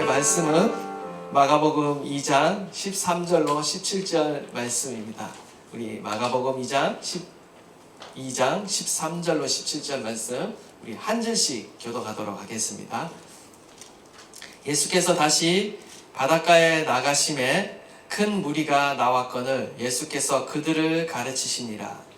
말씀은 마가복음 2장 13절로 17절 말씀입니다. 우리 마가복음 2장 13절로 17절 말씀 우리 한 절씩 교독하도록 하겠습니다. 예수께서 다시 바닷가에 나가심에 큰 무리가 나왔거늘 예수께서 그들을 가르치시니라.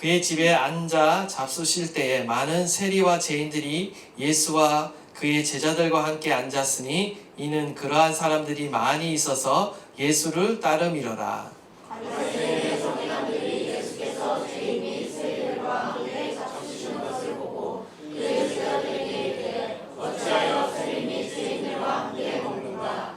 그의 집에 앉아 잡수실 때에 많은 세리와 죄인들이 예수와 그의 제자들과 함께 앉았으니 이는 그러한 사람들이 많이 있어서 예수를 따름이러라.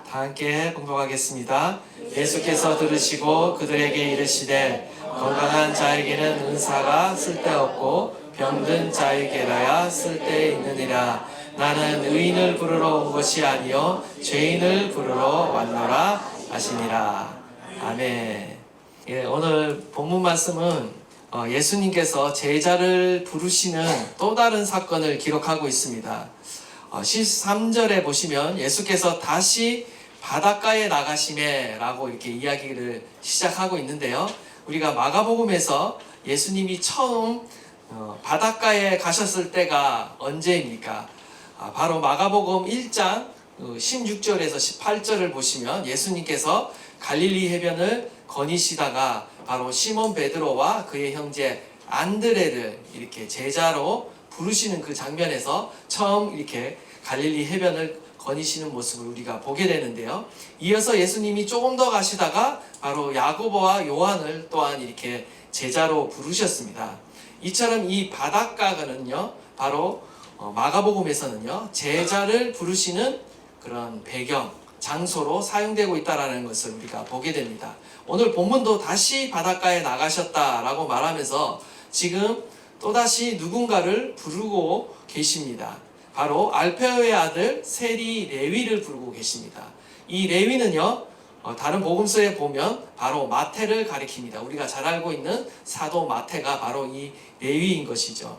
다 함께 봉독하겠습니다. 예수께서 들으시고 그들에게 이르시되 건강한 자에게는 은사가 쓸데없고 병든 자에게라야 쓸데있느니라. 나는 의인을 부르러 온 것이 아니요 죄인을 부르러 왔노라 하시니라. 아멘. 오늘 본문 말씀은 예수님께서 제자를 부르시는 또 다른 사건을 기록하고 있습니다. 13절에 보시면 예수께서 다시 바닷가에 나가시매 라고 이렇게 이야기를 시작하고 있는데요. 우리가 마가복음에서 예수님이 처음 바닷가에 가셨을 때가 언제입니까? 바로 마가복음 1장 16절에서 18절을 보시면 예수님께서 갈릴리 해변을 거니시다가 바로 시몬 베드로와 그의 형제 안드레를 이렇게 제자로 부르시는 그 장면에서 처음 이렇게 갈릴리 해변을 거니시는 모습을 우리가 보게 되는데요. 이어서 예수님이 조금 더 가시다가 바로 야고보와 요한을 또한 이렇게 제자로 부르셨습니다. 이처럼 이 바닷가는요, 바로 마가복음에서는요, 제자를 부르시는 그런 배경, 장소로 사용되고 있다는 것을 우리가 보게 됩니다. 오늘 본문도 다시 바닷가에 나가셨다라고 말하면서 지금 또다시 누군가를 부르고 계십니다. 바로 알페오의 아들 세리 레위를 부르고 계십니다. 이 레위는요, 다른 복음서에 보면 바로 마태를 가리킵니다. 우리가 잘 알고 있는 사도 마태가 바로 이 레위인 것이죠.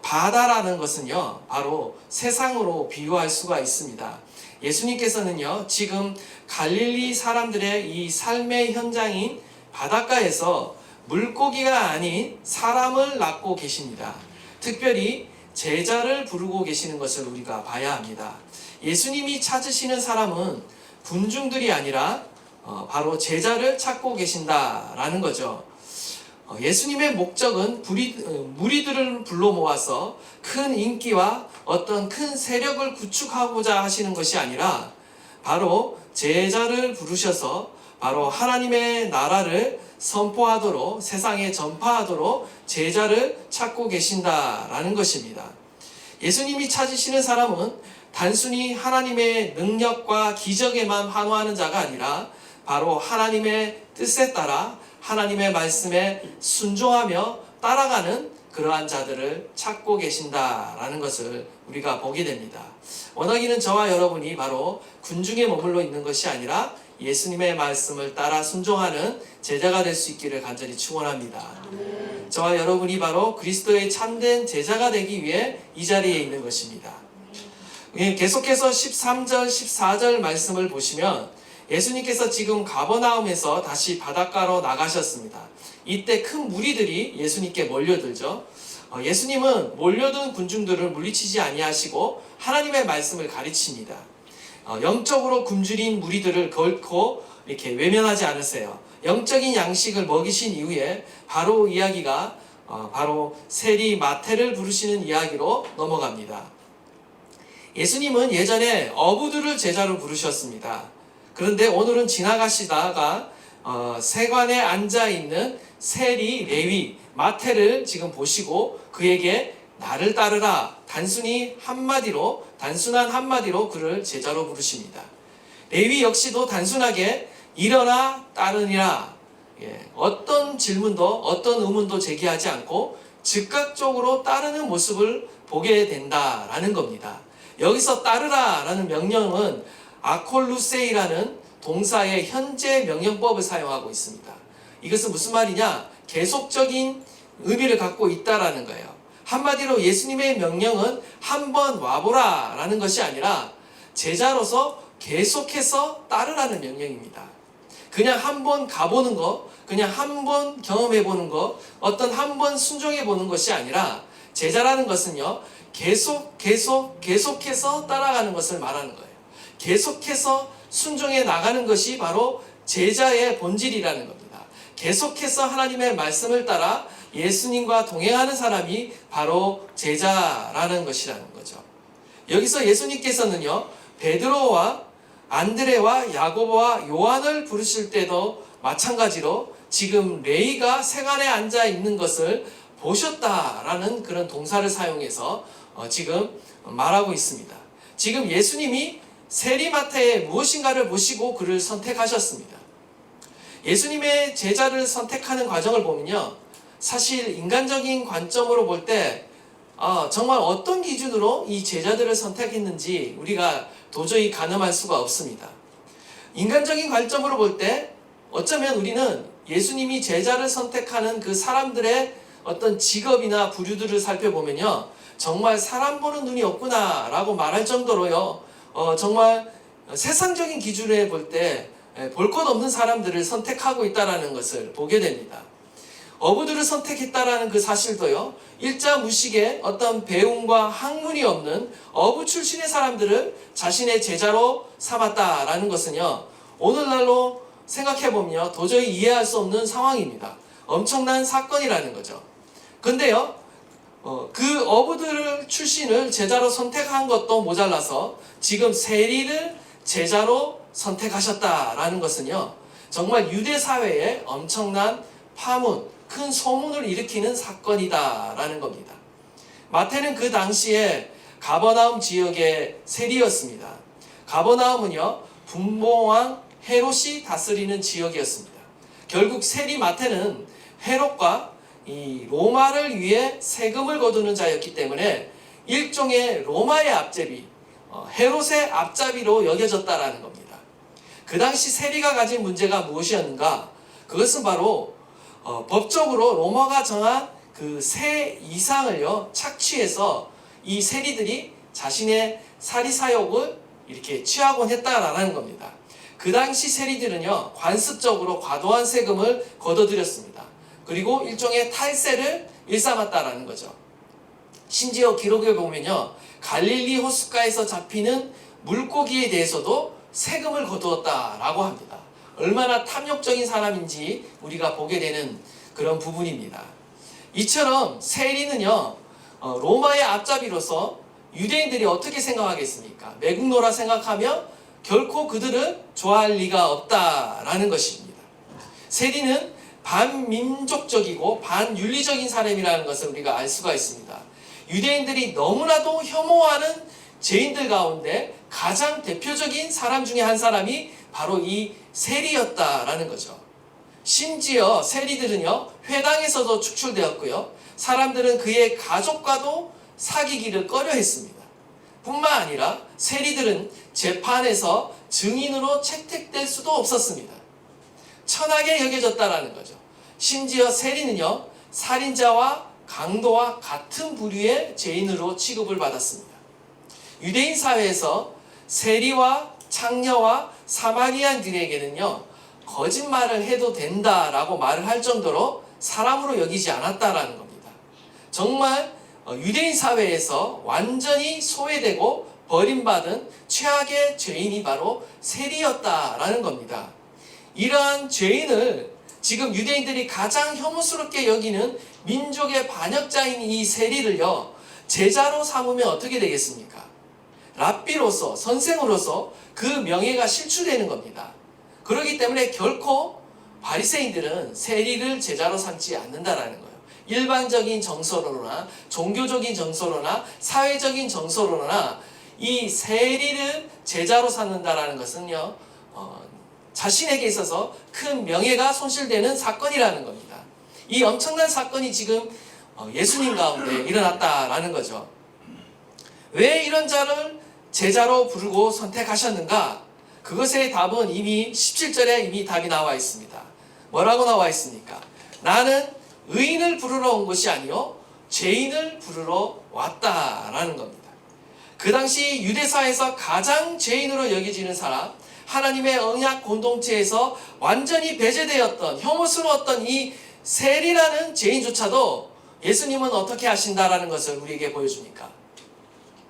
바다라는 것은요, 바로 세상으로 비유할 수가 있습니다. 예수님께서는요, 지금 갈릴리 사람들의 이 삶의 현장인 바닷가에서 물고기가 아닌 사람을 낳고 계십니다. 특별히 제자를 부르고 계시는 것을 우리가 봐야 합니다. 예수님이 찾으시는 사람은 군중들이 아니라 바로 제자를 찾고 계신다라는 거죠. 예수님의 목적은 무리들을 불러 모아서 큰 인기와 어떤 큰 세력을 구축하고자 하시는 것이 아니라 바로 제자를 부르셔서 바로 하나님의 나라를 선포하도록, 세상에 전파하도록 제자를 찾고 계신다라는 것입니다. 예수님이 찾으시는 사람은 단순히 하나님의 능력과 기적에만 환호하는 자가 아니라 바로 하나님의 뜻에 따라 하나님의 말씀에 순종하며 따라가는 그러한 자들을 찾고 계신다라는 것을 우리가 보게 됩니다. 원하기는 저와 여러분이 바로 군중에 머물러 있는 것이 아니라 예수님의 말씀을 따라 순종하는 제자가 될 수 있기를 간절히 축원합니다. 저와 여러분이 바로 그리스도의 참된 제자가 되기 위해 이 자리에 있는 것입니다. 계속해서 13절, 14절 말씀을 보시면 예수님께서 지금 가버나움에서 다시 바닷가로 나가셨습니다. 이때 큰 무리들이 예수님께 몰려들죠. 예수님은 몰려든 군중들을 물리치지 아니하시고 하나님의 말씀을 가르칩니다. 영적으로 굶주린 무리들을 결코 이렇게 외면하지 않으세요. 영적인 양식을 먹이신 이후에 바로 이야기가 바로 세리 마태를 부르시는 이야기로 넘어갑니다. 예수님은 예전에 어부들을 제자로 부르셨습니다. 그런데 오늘은 지나가시다가 세관에 앉아있는 세리 레위 마태를 지금 보시고 그에게 나를 따르라 단순한 한마디로 그를 제자로 부르십니다. 레위 역시도 단순하게 일어나 따르니라, 어떤 질문도 어떤 의문도 제기하지 않고 즉각적으로 따르는 모습을 보게 된다라는 겁니다. 여기서 따르라라는 명령은 아콜루세이라는 동사의 현재 명령법을 사용하고 있습니다. 이것은 무슨 말이냐? 계속적인 의미를 갖고 있다라는 거예요. 한마디로 예수님의 명령은 한번 와보라 라는 것이 아니라 제자로서 계속해서 따르라는 명령입니다. 그냥 한번 가보는 거, 그냥 한번 경험해보는 거, 어떤 한번 순종해보는 것이 아니라 제자라는 것은요, 계속해서 따라가는 것을 말하는 거예요. 계속해서 순종해 나가는 것이 바로 제자의 본질이라는 겁니다. 계속해서 하나님의 말씀을 따라 예수님과 동행하는 사람이 바로 제자라는 것이라는 거죠. 여기서 예수님께서는요, 베드로와 안드레와 야고보와 요한을 부르실 때도 마찬가지로 지금 레위가 생안에 앉아 있는 것을 보셨다라는 그런 동사를 사용해서 지금 말하고 있습니다. 지금 예수님이 세리마태에 무엇인가를 보시고 그를 선택하셨습니다. 예수님의 제자를 선택하는 과정을 보면요, 사실 인간적인 관점으로 볼 때 정말 어떤 기준으로 이 제자들을 선택했는지 우리가 도저히 가늠할 수가 없습니다. 인간적인 관점으로 볼 때 어쩌면 우리는 예수님이 제자를 선택하는 그 사람들의 어떤 직업이나 부류들을 살펴보면요, 정말 사람 보는 눈이 없구나 라고 말할 정도로요, 정말 세상적인 기준에 볼 때 볼 것 없는 사람들을 선택하고 있다는 것을 보게 됩니다. 어부들을 선택했다라는 그 사실도요, 일자무식의 어떤 배움과 학문이 없는 어부 출신의 사람들을 자신의 제자로 삼았다라는 것은요, 오늘날로 생각해보면 도저히 이해할 수 없는 상황입니다. 엄청난 사건이라는 거죠. 근데요, 그 어부들 출신을 제자로 선택한 것도 모자라서 지금 세리를 제자로 선택하셨다라는 것은요, 정말 유대 사회에 엄청난 파문, 큰 소문을 일으키는 사건이다라는 겁니다. 마태는 그 당시에 가버나움 지역의 세리였습니다. 가버나움은요, 분봉왕 헤롯이 다스리는 지역이었습니다. 결국 세리 마태는 헤롯과 이 로마를 위해 세금을 거두는 자였기 때문에 일종의 로마의 앞제비, 헤롯의 앞잡이로 여겨졌다라는 겁니다. 그 당시 세리가 가진 문제가 무엇이었는가? 그것은 바로 법적으로 로마가 정한 그 세 이상을요, 착취해서 이 세리들이 자신의 사리사욕을 이렇게 취하곤 했다라는 겁니다. 그 당시 세리들은요, 관습적으로 과도한 세금을 걷어들였습니다. 그리고 일종의 탈세를 일삼았다라는 거죠. 심지어 기록에 보면요, 갈릴리 호숫가에서 잡히는 물고기에 대해서도 세금을 거두었다라고 합니다. 얼마나 탐욕적인 사람인지 우리가 보게 되는 그런 부분입니다. 이처럼 세리는요, 로마의 앞잡이로서 유대인들이 어떻게 생각하겠습니까? 매국노라 생각하며 결코 그들을 좋아할 리가 없다라는 것입니다. 세리는 반민족적이고 반윤리적인 사람이라는 것을 우리가 알 수가 있습니다. 유대인들이 너무나도 혐오하는 죄인들 가운데 가장 대표적인 사람 중에 한 사람이 바로 이 세리였다라는 거죠. 심지어 세리들은요, 회당에서도 축출되었고요, 사람들은 그의 가족과도 사귀기를 꺼려했습니다. 뿐만 아니라 세리들은 재판에서 증인으로 채택될 수도 없었습니다. 천하게 여겨졌다라는 거죠. 심지어 세리는요, 살인자와 강도와 같은 부류의 죄인으로 취급을 받았습니다. 유대인 사회에서 세리와 창녀와 사마리안들에게는요, 거짓말을 해도 된다라고 말을 할 정도로 사람으로 여기지 않았다라는 겁니다. 정말 유대인 사회에서 완전히 소외되고 버림받은 최악의 죄인이 바로 세리였다라는 겁니다. 이러한 죄인을 지금 유대인들이 가장 혐오스럽게 여기는 민족의 반역자인 이 세리를요, 제자로 삼으면 어떻게 되겠습니까? 랍비로서, 선생으로서 그 명예가 실추되는 겁니다. 그렇기 때문에 결코 바리새인들은 세리를 제자로 삼지 않는다라는 거예요. 일반적인 정서로나 종교적인 정서로나 사회적인 정서로나 이 세리를 제자로 삼는다라는 것은요, 자신에게 있어서 큰 명예가 손실되는 사건이라는 겁니다. 이 엄청난 사건이 지금 예수님 가운데 일어났다라는 거죠. 왜 이런 자를 제자로 부르고 선택하셨는가? 그것의 답은 이미 17절에 이미 답이 나와 있습니다. 뭐라고 나와 있습니까? 나는 의인을 부르러 온 것이 아니요 죄인을 부르러 왔다라는 겁니다. 그 당시 유대사에서 가장 죄인으로 여겨지는 사람, 하나님의 언약 공동체에서 완전히 배제되었던, 혐오스러웠던 이 세리라는 죄인조차도 예수님은 어떻게 하신다라는 것을 우리에게 보여줍니까?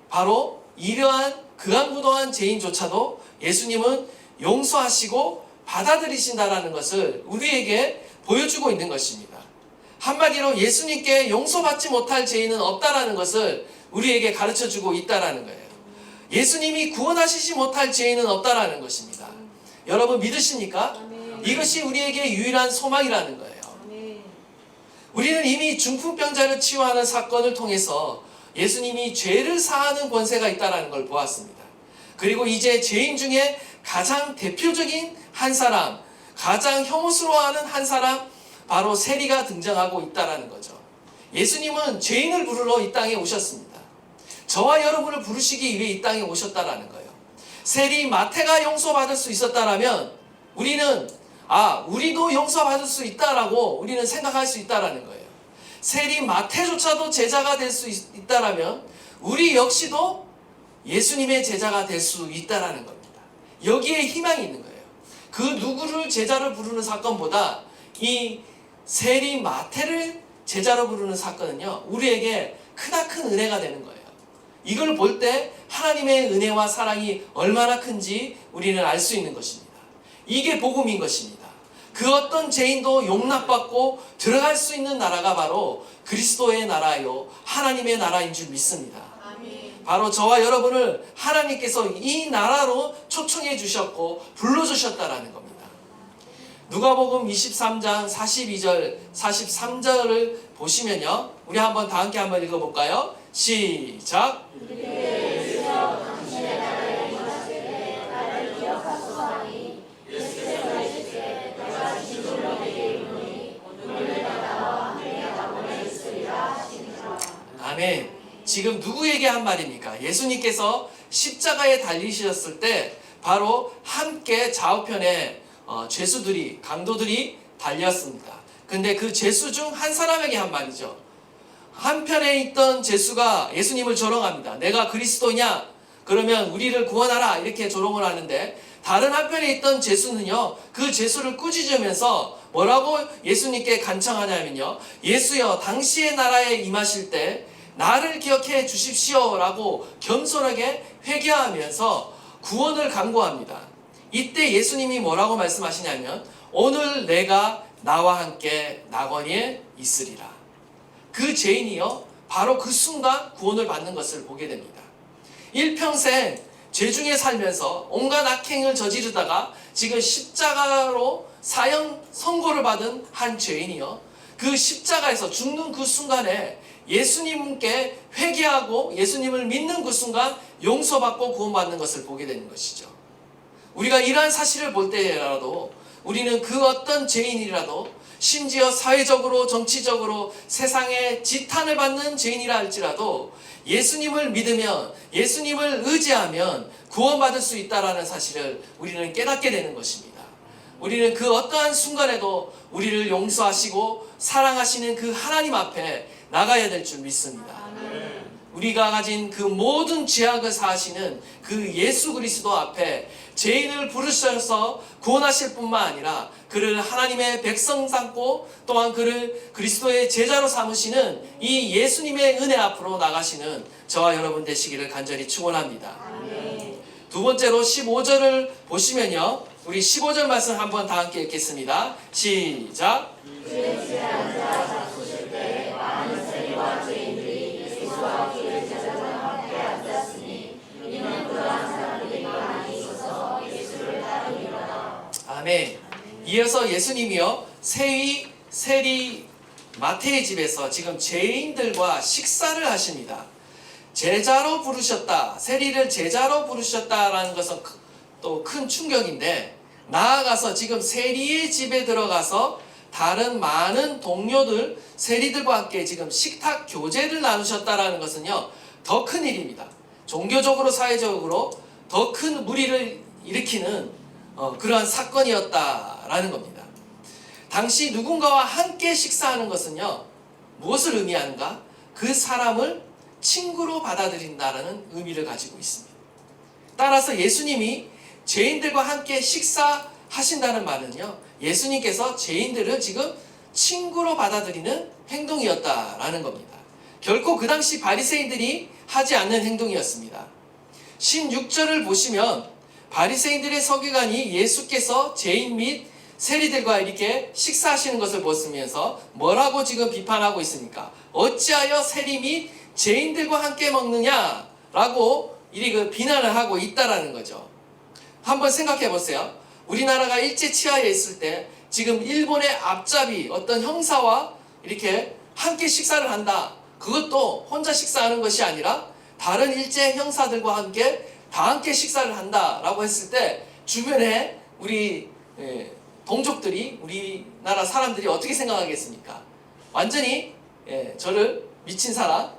바로 이러한 극악무도한 죄인조차도 예수님은 용서하시고 받아들이신다라는 것을 우리에게 보여주고 있는 것입니다. 한마디로 예수님께 용서받지 못할 죄인은 없다라는 것을 우리에게 가르쳐주고 있다라는 거예요. 예수님이 구원하시지 못할 죄인은 없다라는 것입니다. 여러분 믿으십니까? 이것이 우리에게 유일한 소망이라는 거예요. 우리는 이미 중풍병자를 치유하는 사건을 통해서 예수님이 죄를 사하는 권세가 있다는 걸 보았습니다. 그리고 이제 죄인 중에 가장 대표적인 한 사람, 가장 혐오스러워하는 한 사람, 바로 세리가 등장하고 있다는 거죠. 예수님은 죄인을 부르러 이 땅에 오셨습니다. 저와 여러분을 부르시기 위해 이 땅에 오셨다는 거예요. 세리 마태가 용서받을 수 있었다면 우리는 우리도 용서받을 수 있다라고 우리는 생각할 수 있다라는 거예요. 세리 마태조차도 제자가 될 수 있다라면 우리 역시도 예수님의 제자가 될 수 있다라는 겁니다. 여기에 희망이 있는 거예요. 그 누구를 제자로 부르는 사건보다 이 세리 마태를 제자로 부르는 사건은요, 우리에게 크나큰 은혜가 되는 거예요. 이걸 볼 때 하나님의 은혜와 사랑이 얼마나 큰지 우리는 알 수 있는 것입니다. 이게 복음인 것입니다. 그 어떤 죄인도 용납받고 들어갈 수 있는 나라가 바로 그리스도의 나라요, 하나님의 나라인 줄 믿습니다. 아멘. 바로 저와 여러분을 하나님께서 이 나라로 초청해 주셨고 불러주셨다라는 겁니다. 누가복음 23장 42절 43절을 보시면요, 우리 한번 다 함께 한번 읽어볼까요? 시작. 아멘. 지금 누구에게 한 말입니까? 예수님께서 십자가에 달리셨을 때 바로 함께 좌우편에 죄수들이, 강도들이 달렸습니다. 근데 그 죄수 중 한 사람에게 한 말이죠. 한편에 있던 죄수가 예수님을 조롱합니다. 내가 그리스도냐? 그러면 우리를 구원하라, 이렇게 조롱을 하는데, 다른 한편에 있던 죄수는요, 그 죄수를 꾸짖으면서 뭐라고 예수님께 간청하냐면요, 예수여, 당시의 나라에 임하실 때 나를 기억해 주십시오 라고 겸손하게 회개하면서 구원을 간구합니다. 이때 예수님이 뭐라고 말씀하시냐면, 오늘 내가 나와 함께 낙원에 있으리라. 그 죄인이요, 바로 그 순간 구원을 받는 것을 보게 됩니다. 일평생 죄 중에 살면서 온갖 악행을 저지르다가 지금 십자가로 사형 선고를 받은 한 죄인이요, 그 십자가에서 죽는 그 순간에 예수님께 회개하고 예수님을 믿는 그 순간 용서받고 구원받는 것을 보게 되는 것이죠. 우리가 이러한 사실을 볼 때라도 우리는 그 어떤 죄인이라도, 심지어 사회적으로 정치적으로 세상에 지탄을 받는 죄인이라 할지라도 예수님을 믿으면, 예수님을 의지하면 구원받을 수 있다는 사실을 우리는 깨닫게 되는 것입니다. 우리는 그 어떠한 순간에도 우리를 용서하시고 사랑하시는 그 하나님 앞에 나가야 될 줄 믿습니다. 우리가 가진 그 모든 죄악을 사하시는 그 예수 그리스도 앞에 죄인을 부르셔서 구원하실 뿐만 아니라 그를 하나님의 백성 삼고 또한 그를 그리스도의 제자로 삼으시는 이 예수님의 은혜 앞으로 나가시는 저와 여러분 되시기를 간절히 축원합니다. 두 번째로 15절을 보시면요, 우리 15절 말씀 한번 다 함께 읽겠습니다. 시작. 아멘. 이어서 예수님이요, 세리 마태의 집에서 지금 죄인들과 식사를 하십니다. 제자로 부르셨다, 세리를 제자로 부르셨다라는 것은 또 큰 충격인데, 나아가서 지금 세리의 집에 들어가서 다른 많은 동료들, 세리들과 함께 지금 식탁 교제를 나누셨다라는 것은요, 더 큰 일입니다. 종교적으로, 사회적으로 더 큰 무리를 일으키는 그러한 사건이었다라는 겁니다. 당시 누군가와 함께 식사하는 것은요, 무엇을 의미하는가? 그 사람을 친구로 받아들인다는 의미를 가지고 있습니다. 따라서 예수님이 죄인들과 함께 식사하신다는 말은요, 예수님께서 죄인들을 지금 친구로 받아들이는 행동이었다라는 겁니다. 결코 그 당시 바리새인들이 하지 않는 행동이었습니다. 16절을 보시면 바리새인들의 서기관이 예수께서 죄인 및 세리들과 이렇게 식사하시는 것을 보시면서 뭐라고 지금 비판하고 있습니까? 어찌하여 세리 및 죄인들과 함께 먹느냐라고 이렇게 비난을 하고 있다라는 거죠. 한번 생각해 보세요. 우리나라가 일제 치하에 있을 때 지금 일본의 앞잡이 어떤 형사와 이렇게 함께 식사를 한다. 그것도 혼자 식사하는 것이 아니라 다른 일제 형사들과 함께 다 함께 식사를 한다라고 했을 때 주변에 우리 동족들이, 우리나라 사람들이 어떻게 생각하겠습니까? 완전히 저를 미친 사람,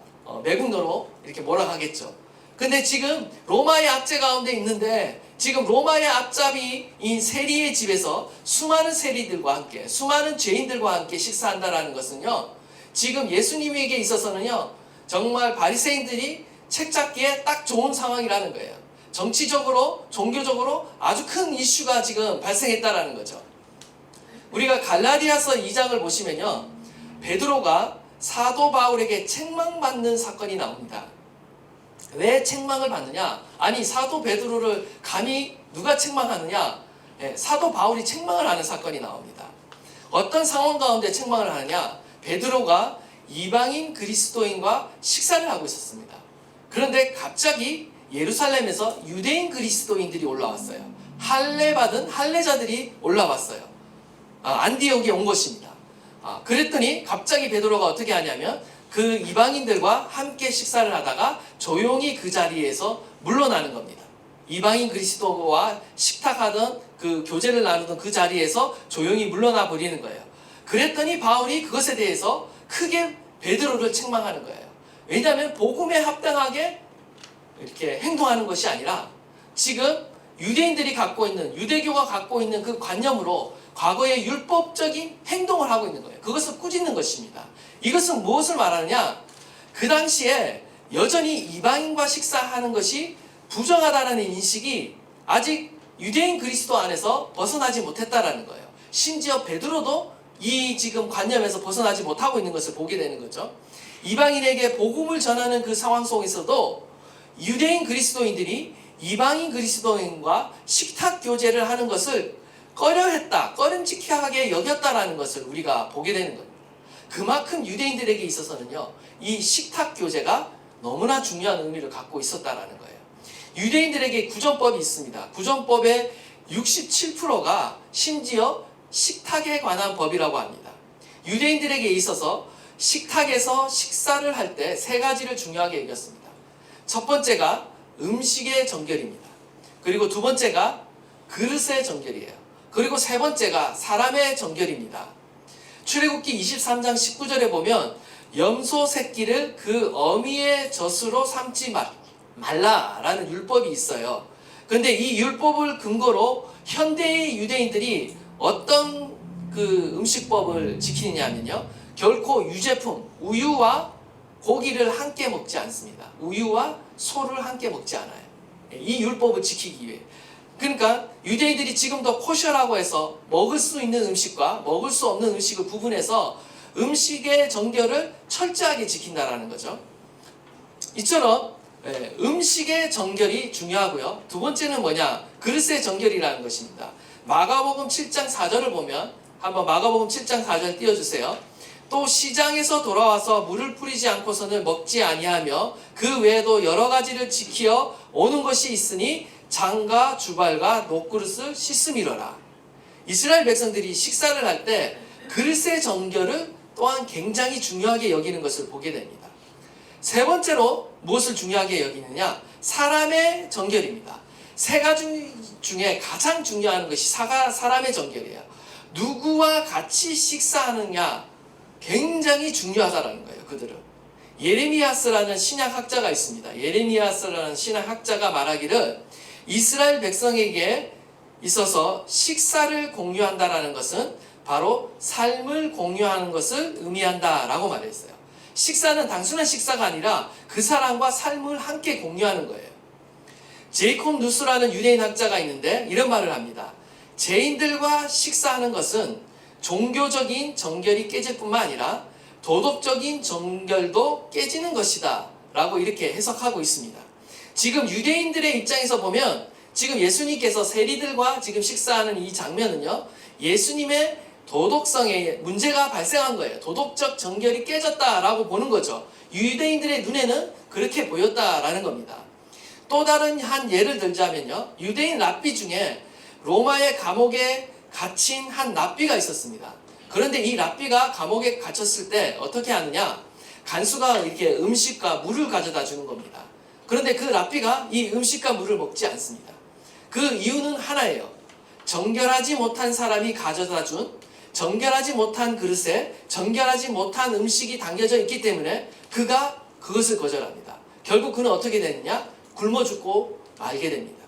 매국노로 이렇게 몰아가겠죠. 근데 지금 로마의 압제 가운데 있는데 지금 로마의 앞잡이인 세리의 집에서 수많은 세리들과 함께, 수많은 죄인들과 함께 식사한다라는 것은요, 지금 예수님에게 있어서는요, 정말 바리새인들이 책 잡기에 딱 좋은 상황이라는 거예요. 정치적으로, 종교적으로 아주 큰 이슈가 지금 발생했다라는 거죠. 우리가 갈라디아서 2장을 보시면요, 베드로가 사도 바울에게 책망받는 사건이 나옵니다. 왜 책망을 받느냐? 아니, 사도 베드로를 감히 누가 책망하느냐? 사도 바울이 책망을 하는 사건이 나옵니다. 어떤 상황 가운데 책망을 하느냐? 베드로가 이방인 그리스도인과 식사를 하고 있었습니다. 그런데 갑자기 예루살렘에서 유대인 그리스도인들이 올라왔어요. 할례받은 할례자들이 올라왔어요. 안디옥에 온 것입니다. 그랬더니 갑자기 베드로가 어떻게 하냐면 그 이방인들과 함께 식사를 하다가 조용히 그 자리에서 물러나는 겁니다. 이방인 그리스도와 식탁하던 그 교제를 나누던 그 자리에서 조용히 물러나 버리는 거예요. 그랬더니 바울이 그것에 대해서 크게 베드로를 책망하는 거예요. 왜냐하면 복음에 합당하게 이렇게 행동하는 것이 아니라 지금 유대인들이 갖고 있는, 유대교가 갖고 있는 그 관념으로 과거의 율법적인 행동을 하고 있는 거예요. 그것을 꾸짖는 것입니다. 이것은 무엇을 말하느냐? 그 당시에 여전히 이방인과 식사하는 것이 부정하다는 인식이 아직 유대인 그리스도 안에서 벗어나지 못했다라는 거예요. 심지어 베드로도 이 지금 관념에서 벗어나지 못하고 있는 것을 보게 되는 거죠. 이방인에게 복음을 전하는 그 상황 속에서도 유대인 그리스도인들이 이방인 그리스도인과 식탁 교제를 하는 것을 꺼려했다, 꺼림칙하게 여겼다라는 것을 우리가 보게 되는 겁니다. 그만큼 유대인들에게 있어서는요, 이 식탁 교제가 너무나 중요한 의미를 갖고 있었다라는 거예요. 유대인들에게 구전법이 있습니다. 구전법의 67%가 심지어 식탁에 관한 법이라고 합니다. 유대인들에게 있어서 식탁에서 식사를 할 때 세 가지를 중요하게 여겼습니다. 첫 번째가 음식의 정결입니다. 그리고 두 번째가 그릇의 정결이에요. 그리고 세 번째가 사람의 정결입니다. 출애굽기 23장 19절에 보면 염소 새끼를 그 어미의 젖으로 삼지 말라라는 율법이 있어요. 근데 이 율법을 근거로 현대의 유대인들이 어떤 그 음식법을 지키느냐면요, 결코 유제품, 우유와 고기를 함께 먹지 않습니다. 우유와 소를 함께 먹지 않아요. 이 율법을 지키기 위해. 그러니까 유대인들이 지금도 코셔라고 해서 먹을 수 있는 음식과 먹을 수 없는 음식을 구분해서 음식의 정결을 철저하게 지킨다라는 거죠. 이처럼 음식의 정결이 중요하고요. 두 번째는 뭐냐? 그릇의 정결이라는 것입니다. 마가복음 7장 4절을 보면, 한번 마가복음 7장 4절 띄워주세요. 또 시장에서 돌아와서 물을 뿌리지 않고서는 먹지 아니하며 그 외에도 여러 가지를 지키어 오는 것이 있으니 장과 주발과 녹그릇을 씻음이러라. 이스라엘 백성들이 식사를 할 때 그릇의 정결을 또한 굉장히 중요하게 여기는 것을 보게 됩니다. 세 번째로 무엇을 중요하게 여기느냐? 사람의 정결입니다. 세 가지 중에 가장 중요한 것이 사람의 정결이에요. 누구와 같이 식사하느냐 굉장히 중요하다는 거예요. 그들은 예레미야스라는 신약학자가 있습니다. 예레미야스라는 신약학자가 말하기를 이스라엘 백성에게 있어서 식사를 공유한다라는 것은 바로 삶을 공유하는 것을 의미한다라고 말했어요. 식사는 단순한 식사가 아니라 그 사람과 삶을 함께 공유하는 거예요. 제이콥 누스라는 유대인 학자가 있는데 이런 말을 합니다. 죄인들과 식사하는 것은 종교적인 정결이 깨질 뿐만 아니라 도덕적인 정결도 깨지는 것이다 라고 이렇게 해석하고 있습니다. 지금 유대인들의 입장에서 보면 지금 예수님께서 세리들과 지금 식사하는 이 장면은요, 예수님의 도덕성에 문제가 발생한 거예요. 도덕적 정결이 깨졌다라고 보는 거죠. 유대인들의 눈에는 그렇게 보였다라는 겁니다. 또 다른 한 예를 들자면요, 유대인 랍비 중에 로마의 감옥에 갇힌 한 랍비가 있었습니다. 그런데 이 랍비가 감옥에 갇혔을 때 어떻게 하느냐, 간수가 이렇게 음식과 물을 가져다 주는 겁니다. 그런데 그 랍비가 이 음식과 물을 먹지 않습니다. 그 이유는 하나예요. 정결하지 못한 사람이 가져다 준 정결하지 못한 그릇에 정결하지 못한 음식이 담겨져 있기 때문에 그가 그것을 거절합니다. 결국 그는 어떻게 되느냐? 굶어 죽고 말게 됩니다.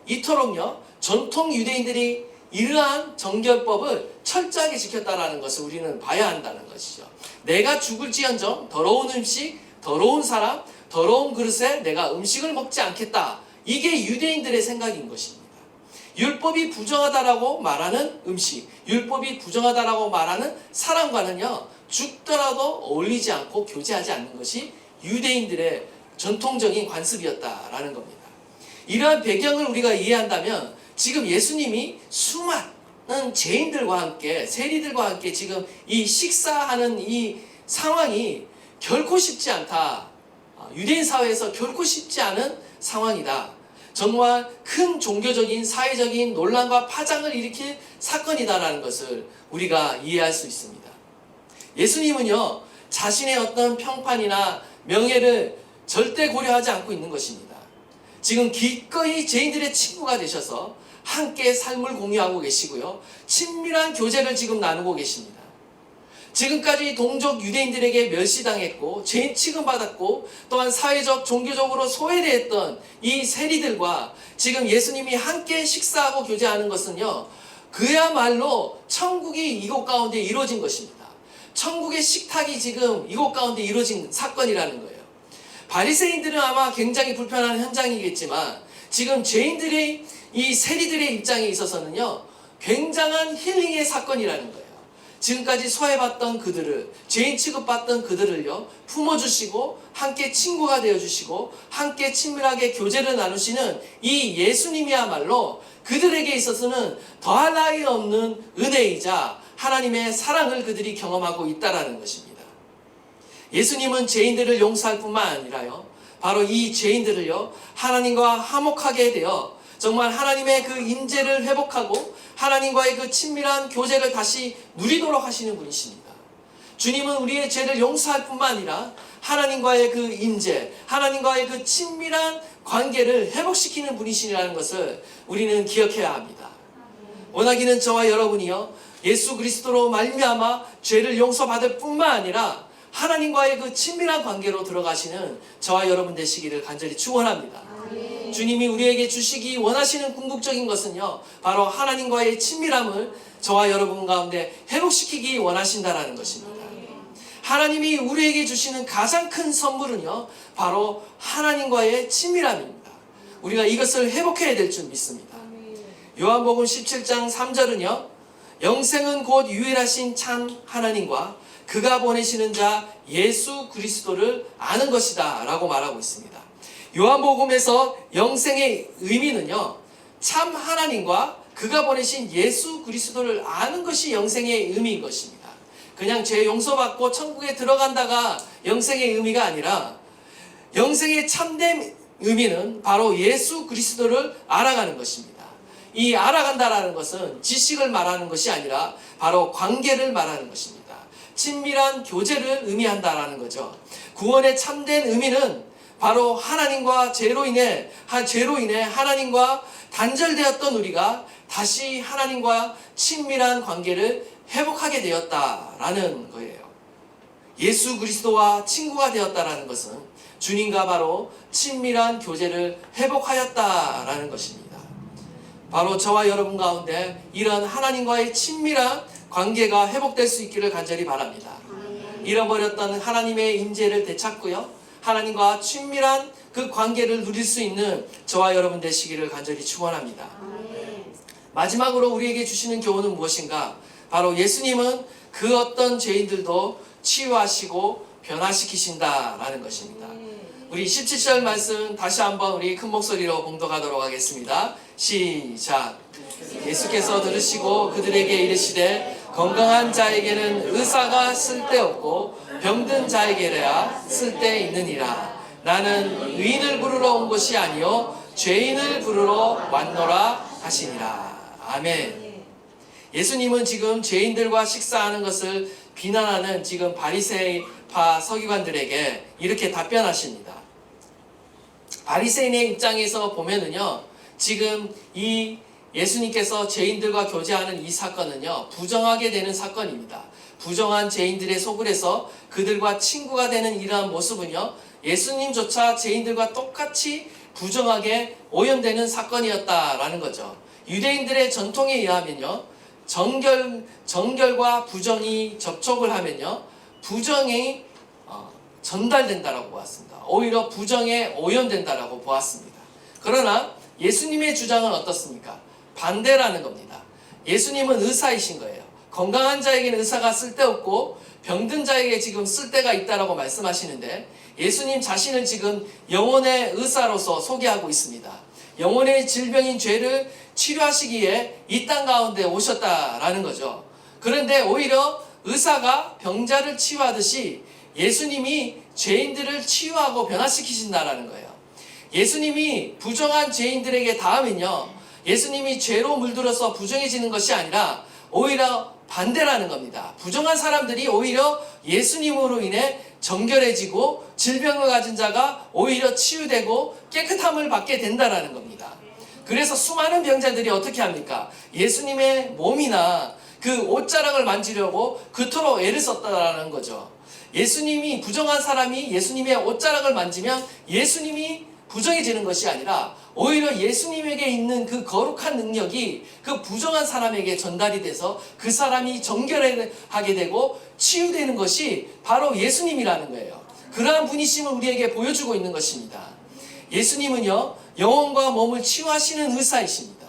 이토록요, 전통 유대인들이 이러한 정결법을 철저하게 지켰다는 것을 우리는 봐야 한다는 것이죠. 내가 죽을지언정 더러운 음식, 더러운 사람, 더러운 그릇에 내가 음식을 먹지 않겠다. 이게 유대인들의 생각인 것입니다. 율법이 부정하다라고 말하는 음식, 율법이 부정하다라고 말하는 사람과는요, 죽더라도 어울리지 않고 교제하지 않는 것이 유대인들의 전통적인 관습이었다라는 겁니다. 이러한 배경을 우리가 이해한다면 지금 예수님이 수많은 죄인들과 함께, 세리들과 함께 지금 이 식사하는 이 상황이 결코 쉽지 않다. 유대인 사회에서 결코 쉽지 않은 상황이다. 정말 큰 종교적인 사회적인 논란과 파장을 일으킬 사건이다라는 것을 우리가 이해할 수 있습니다. 예수님은요, 자신의 어떤 평판이나 명예를 절대 고려하지 않고 있는 것입니다. 지금 기꺼이 죄인들의 친구가 되셔서 함께 삶을 공유하고 계시고요, 친밀한 교제를 지금 나누고 계십니다. 지금까지 동족 유대인들에게 멸시당했고 죄인 취급받았고 또한 사회적 종교적으로 소외되었던 이 세리들과 지금 예수님이 함께 식사하고 교제하는 것은요, 그야말로 천국이 이곳 가운데 이루어진 것입니다. 천국의 식탁이 지금 이곳 가운데 이루어진 사건이라는 거예요. 바리새인들은 아마 굉장히 불편한 현장이겠지만 지금 죄인들의 이 세리들의 입장에 있어서는요, 굉장한 힐링의 사건이라는 거예요. 지금까지 소외받던 그들을, 죄인 취급받던 그들을요, 품어주시고 함께 친구가 되어주시고 함께 친밀하게 교제를 나누시는 이 예수님이야말로 그들에게 있어서는 더할 나위 없는 은혜이자 하나님의 사랑을 그들이 경험하고 있다는 것입니다. 예수님은 죄인들을 용서할 뿐만 아니라요, 바로 이 죄인들을요, 하나님과 화목하게 되어 정말 하나님의 그 임재를 회복하고 하나님과의 그 친밀한 교제를 다시 누리도록 하시는 분이십니다. 주님은 우리의 죄를 용서할 뿐만 아니라 하나님과의 그 임재, 하나님과의 그 친밀한 관계를 회복시키는 분이시라는 것을 우리는 기억해야 합니다. 원하기는 저와 여러분이요, 예수 그리스도로 말미암아 죄를 용서받을 뿐만 아니라 하나님과의 그 친밀한 관계로 들어가시는 저와 여러분 되시기를 간절히 축원합니다. 주님이 우리에게 주시기 원하시는 궁극적인 것은요, 바로 하나님과의 친밀함을 저와 여러분 가운데 회복시키기 원하신다라는 것입니다. 하나님이 우리에게 주시는 가장 큰 선물은요, 바로 하나님과의 친밀함입니다. 우리가 이것을 회복해야 될 줄 믿습니다. 요한복음 17장 3절은요, 영생은 곧 유일하신 참 하나님과 그가 보내시는 자 예수 그리스도를 아는 것이다 라고 말하고 있습니다. 요한복음에서 영생의 의미는요, 참 하나님과 그가 보내신 예수 그리스도를 아는 것이 영생의 의미인 것입니다. 그냥 죄 용서받고 천국에 들어간다가 영생의 의미가 아니라 영생의 참된 의미는 바로 예수 그리스도를 알아가는 것입니다. 이 알아간다라는 것은 지식을 말하는 것이 아니라 바로 관계를 말하는 것입니다. 친밀한 교제를 의미한다라는 거죠. 구원의 참된 의미는 바로 하나님과 죄로 인해 하나님과 단절되었던 우리가 다시 하나님과 친밀한 관계를 회복하게 되었다라는 거예요. 예수 그리스도와 친구가 되었다라는 것은 주님과 바로 친밀한 교제를 회복하였다라는 것입니다. 바로 저와 여러분 가운데 이런 하나님과의 친밀한 관계가 회복될 수 있기를 간절히 바랍니다. 잃어버렸던 하나님의 임재를 되찾고요, 하나님과 친밀한 그 관계를 누릴 수 있는 저와 여러분 되시기를 간절히 축원합니다. 마지막으로 우리에게 주시는 교훈은 무엇인가? 바로 예수님은 그 어떤 죄인들도 치유하시고 변화시키신다라는 것입니다. 우리 17절 말씀 다시 한번 우리 큰 목소리로 봉독하도록 하겠습니다. 시작. 예수께서 들으시고 그들에게 이르시되 건강한 자에게는 의사가 쓸데없고 병든 자에게야 쓸데있느니라. 나는 의인을 부르러 온 것이 아니요 죄인을 부르러 왔노라 하시니라. 아멘. 예수님은 지금 죄인들과 식사하는 것을 비난하는 지금 바리새파 서기관들에게 이렇게 답변하십니다. 바리새인의 입장에서 보면은요, 지금 이 예수님께서 죄인들과 교제하는 이 사건은요, 부정하게 되는 사건입니다. 부정한 죄인들의 속을 해서 그들과 친구가 되는 이러한 모습은요, 예수님조차 죄인들과 똑같이 부정하게 오염되는 사건이었다라는 거죠. 유대인들의 전통에 의하면요, 정결과 부정이 접촉을 하면요, 부정이 전달된다라고 보았습니다. 오히려 부정에 오염된다라고 보았습니다. 그러나 예수님의 주장은 어떻습니까? 반대라는 겁니다. 예수님은 의사이신 거예요. 건강한 자에게는 의사가 쓸데없고 병든 자에게 지금 쓸데가 있다라고 말씀하시는데, 예수님 자신을 지금 영혼의 의사로서 소개하고 있습니다. 영혼의 질병인 죄를 치료하시기에 이 땅 가운데 오셨다라는 거죠. 그런데 오히려 의사가 병자를 치유하듯이 예수님이 죄인들을 치유하고 변화시키신다라는 거예요. 예수님이 부정한 죄인들에게 닿으면요, 예수님이 죄로 물들어서 부정해지는 것이 아니라 오히려 반대라는 겁니다. 부정한 사람들이 오히려 예수님으로 인해 정결해지고 질병을 가진 자가 오히려 치유되고 깨끗함을 받게 된다라는 겁니다. 그래서 수많은 병자들이 어떻게 합니까? 예수님의 몸이나 그 옷자락을 만지려고 그토록 애를 썼다라는 거죠. 예수님이, 부정한 사람이 예수님의 옷자락을 만지면 예수님이 부정해지는 것이 아니라 오히려 예수님에게 있는 그 거룩한 능력이 그 부정한 사람에게 전달이 돼서 그 사람이 정결하게 되고 치유되는 것이 바로 예수님이라는 거예요. 그러한 분이심을 우리에게 보여주고 있는 것입니다. 예수님은요, 영혼과 몸을 치유하시는 의사이십니다.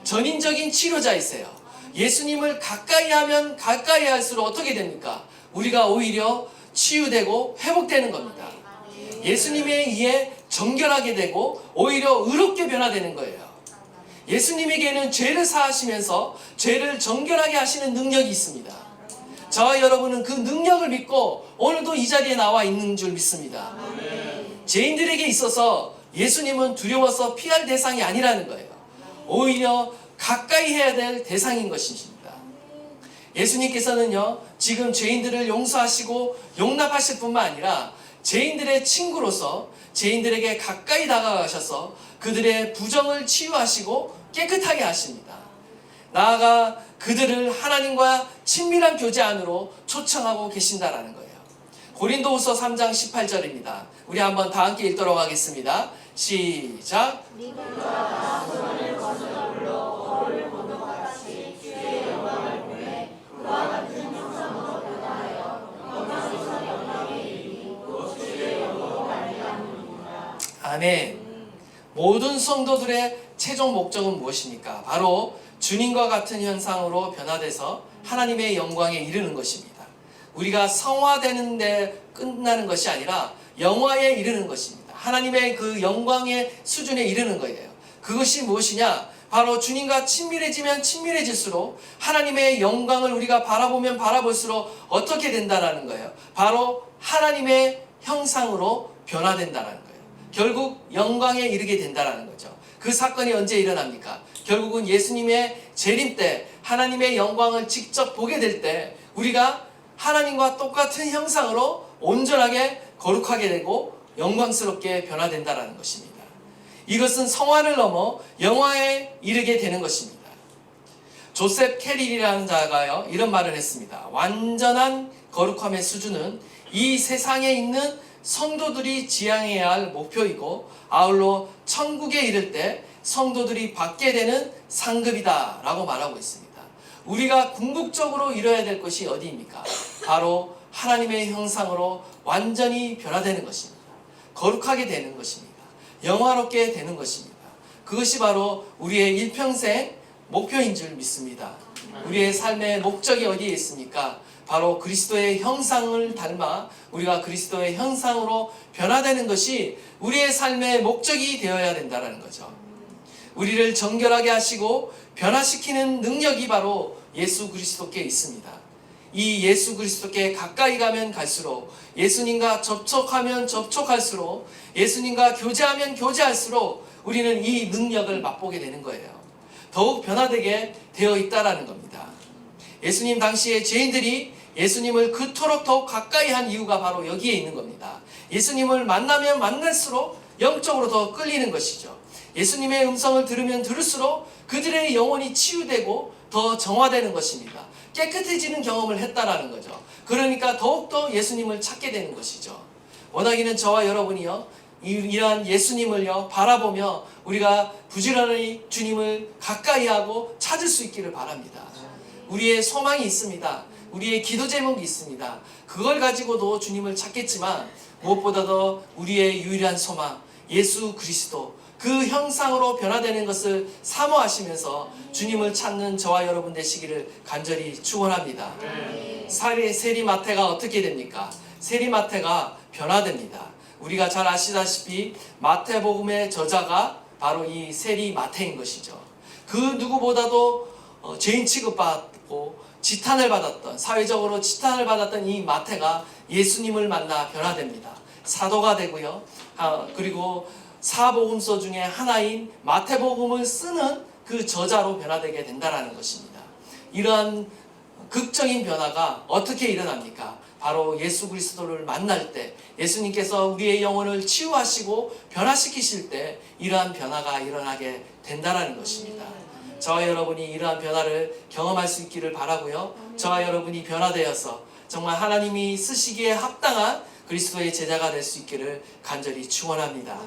전인적인 치료자이세요. 예수님을 가까이 하면 가까이 할수록 어떻게 됩니까? 우리가 오히려 치유되고 회복되는 겁니다. 예수님에 의해 정결하게 되고 오히려 의롭게 변화되는 거예요. 예수님에게는 죄를 사하시면서 죄를 정결하게 하시는 능력이 있습니다. 저와 여러분은 그 능력을 믿고 오늘도 이 자리에 나와 있는 줄 믿습니다. 죄인들에게 있어서 예수님은 두려워서 피할 대상이 아니라는 거예요. 오히려 가까이 해야 될 대상인 것입니다. 예수님께서는요, 지금 죄인들을 용서하시고 용납하실 뿐만 아니라 죄인들의 친구로서 죄인들에게 가까이 다가가셔서 그들의 부정을 치유하시고 깨끗하게 하십니다. 나아가 그들을 하나님과 친밀한 교제 안으로 초청하고 계신다라는 거예요. 고린도후서 3장 18절입니다. 우리 한번 다 함께 읽도록 하겠습니다. 시작. 아멘. 모든 성도들의 최종 목적은 무엇입니까? 바로 주님과 같은 형상으로 변화돼서 하나님의 영광에 이르는 것입니다. 우리가 성화되는 데 끝나는 것이 아니라 영화에 이르는 것입니다. 하나님의 그 영광의 수준에 이르는 거예요. 그것이 무엇이냐? 바로 주님과 친밀해지면 친밀해질수록 하나님의 영광을 우리가 바라보면 바라볼수록 어떻게 된다라는 거예요. 바로 하나님의 형상으로 변화된다라는 거예요. 결국 영광에 이르게 된다라는 거죠. 그 사건이 언제 일어납니까? 결국은 예수님의 재림 때 하나님의 영광을 직접 보게 될 때 우리가 하나님과 똑같은 형상으로 온전하게 거룩하게 되고 영광스럽게 변화된다라는 것입니다. 이것은 성화를 넘어 영화에 이르게 되는 것입니다. 조셉 캐릴이라는 자가요, 이런 말을 했습니다. 완전한 거룩함의 수준은 이 세상에 있는 성도들이 지향해야 할 목표이고, 아울러 천국에 이를 때 성도들이 받게 되는 상급이다 라고 말하고 있습니다. 우리가 궁극적으로 이뤄야 될 것이 어디입니까? 바로 하나님의 형상으로 완전히 변화되는 것입니다. 거룩하게 되는 것입니다. 영화롭게 되는 것입니다. 그것이 바로 우리의 일평생 목표인 줄 믿습니다. 우리의 삶의 목적이 어디에 있습니까? 바로 그리스도의 형상을 닮아 우리가 그리스도의 형상으로 변화되는 것이 우리의 삶의 목적이 되어야 된다는 거죠. 우리를 정결하게 하시고 변화시키는 능력이 바로 예수 그리스도께 있습니다. 이 예수 그리스도께 가까이 가면 갈수록, 예수님과 접촉하면 접촉할수록, 예수님과 교제하면 교제할수록 우리는 이 능력을 맛보게 되는 거예요. 더욱 변화되게 되어 있다라는 겁니다. 예수님 당시에 죄인들이 예수님을 그토록 더욱 가까이 한 이유가 바로 여기에 있는 겁니다. 예수님을 만나면 만날수록 영적으로 더 끌리는 것이죠. 예수님의 음성을 들으면 들을수록 그들의 영혼이 치유되고 더 정화되는 것입니다. 깨끗해지는 경험을 했다라는 거죠. 그러니까 더욱더 예수님을 찾게 되는 것이죠. 원하기는 저와 여러분이요, 이러한 예수님을요 바라보며 우리가 부지런히 주님을 가까이 하고 찾을 수 있기를 바랍니다. 우리의 소망이 있습니다. 우리의 기도 제목이 있습니다. 그걸 가지고도 주님을 찾겠지만 무엇보다도 우리의 유일한 소망, 예수 그리스도, 그 형상으로 변화되는 것을 사모하시면서 주님을 찾는 저와 여러분 되시기를 간절히 축원합니다. 세리마태가 어떻게 됩니까? 세리마태가 변화됩니다. 우리가 잘 아시다시피 마태복음의 저자가 바로 이 세리마태인 것이죠. 그 누구보다도 죄인 취급받고 지탄을 받았던, 사회적으로 지탄을 받았던 이 마태가 예수님을 만나 변화됩니다. 사도가 되고요. 그리고 사복음서 중에 하나인 마태복음을 쓰는 그 저자로 변화되게 된다는 것입니다. 이러한 극적인 변화가 어떻게 일어납니까? 바로 예수 그리스도를 만날 때, 예수님께서 우리의 영혼을 치유하시고 변화시키실 때 이러한 변화가 일어나게 된다는 것입니다. 저와 여러분이 이러한 변화를 경험할 수 있기를 바라고요. 저와 여러분이 변화되어서 정말 하나님이 쓰시기에 합당한 그리스도의 제자가 될 수 있기를 간절히 축원합니다.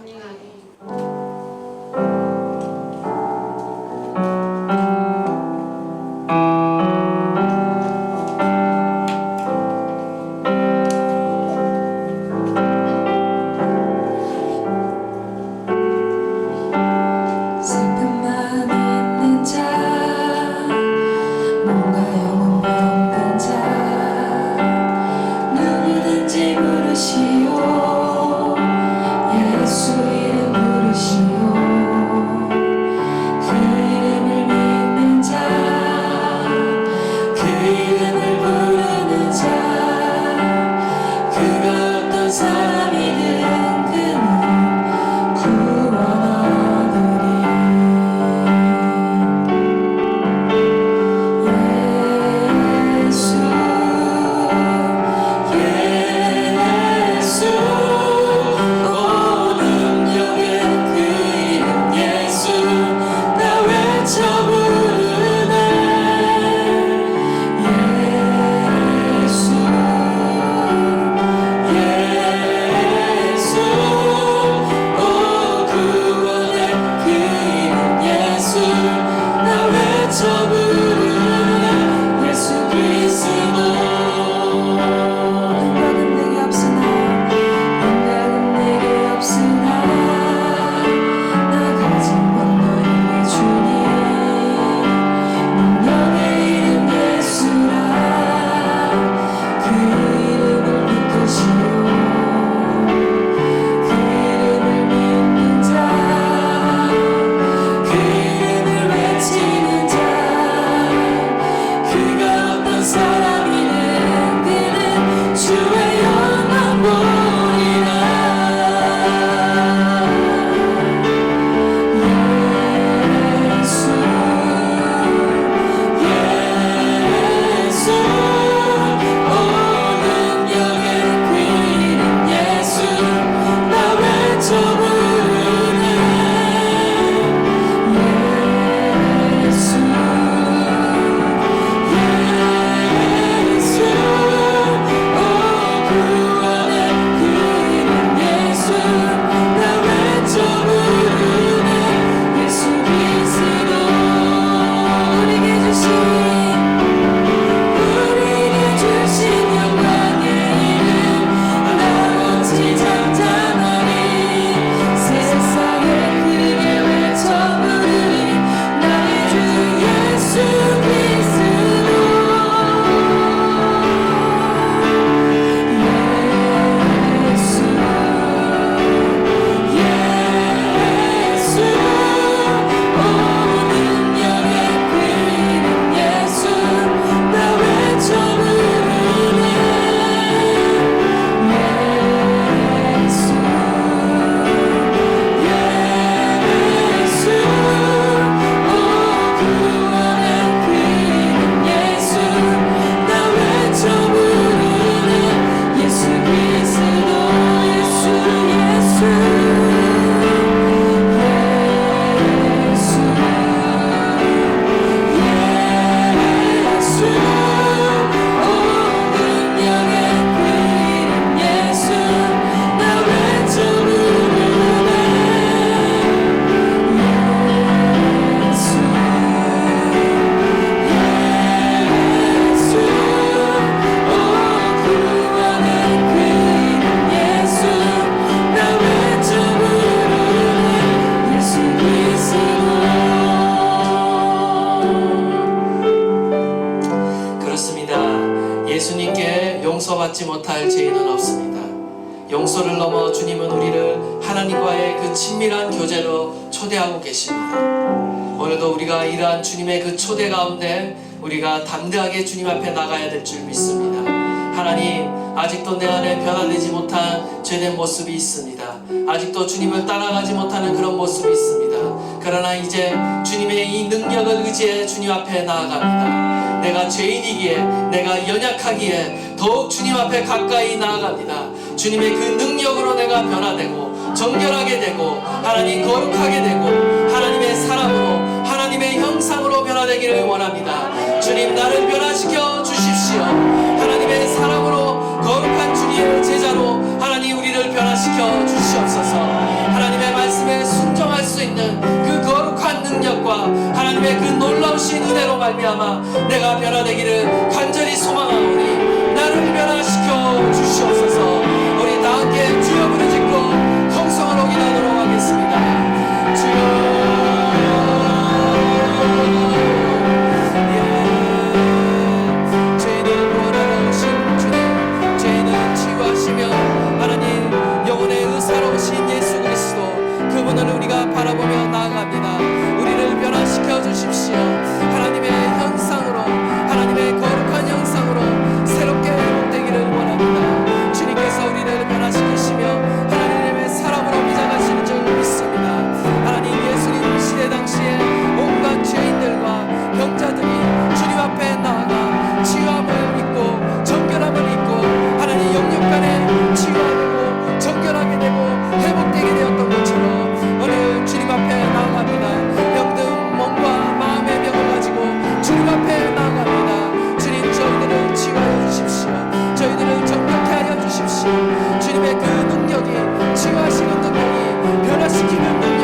용서받지 못할 죄인은 없습니다. 용서를 넘어 주님은 우리를 하나님과의 그 친밀한 교제로 초대하고 계십니다. 오늘도 우리가 이러한 주님의 그 초대 가운데 우리가 담대하게 주님 앞에 나가야 될 줄 믿습니다. 하나님, 아직도 내 안에 변화되지 못한 죄된 모습이 있습니다. 아직도 주님을 따라가지 못하는 그런 모습이 있습니다. 그러나 이제 주님의 이 능력을 의지해 주님 앞에 나아갑니다. 내가 죄인이기에, 내가 연약하기에 더욱 주님 앞에 가까이 나아갑니다. 주님의 그 능력으로 내가 변화되고 정결하게 되고 하나님 거룩하게 되고 하나님의 사람으로 하나님의 형상으로 변화되기를 원합니다. 주님, 나를 변화시켜 주십시오. 하나님의 사람으로 거룩한 주님의 제자로 하나님 우리를 변화시켜 주시옵소서. 하나님의 말씀에 순종할 수 있는 그 거룩한 능력과 하나님의 그 놀라우신 은혜로 말미암아 내가 변화되기를 간절히 소망하오니 나를 변화시켜 주시옵소서. 우리 다 함께 주여 부르짖고 통성으로 기도하도록 하겠습니다. 주여, 그분을 우리가 바라보며 나아갑니다. 우리를 변화시켜 주십시오. 하나님의 형상으로, 하나님의 거룩한 형상으로 새롭게 회복되기를 원합니다. 주님께서 우리를 변화시키시며 하나님의 사람으로 빚어가시는 줄 믿습니다. 하나님, 예수님 시대 당시에 온갖 죄인들과 병자들이 주님 앞에 나아가 치유함을 입고 정결함을 입고 하나님 영육간에 치유하고 정결하게 되고 회복되게 되었던 것처럼 오늘 주님 앞에 나아갑니다. 병든 몸과 마음의 병을 가지고 주님 앞에 나아갑니다. 주님, 저희들을 치유하여 주십시오. 저희들을 정결케 하여 주십시오. 주님의 그 능력이, 치유하시는 능력이, 변화시키는 능력이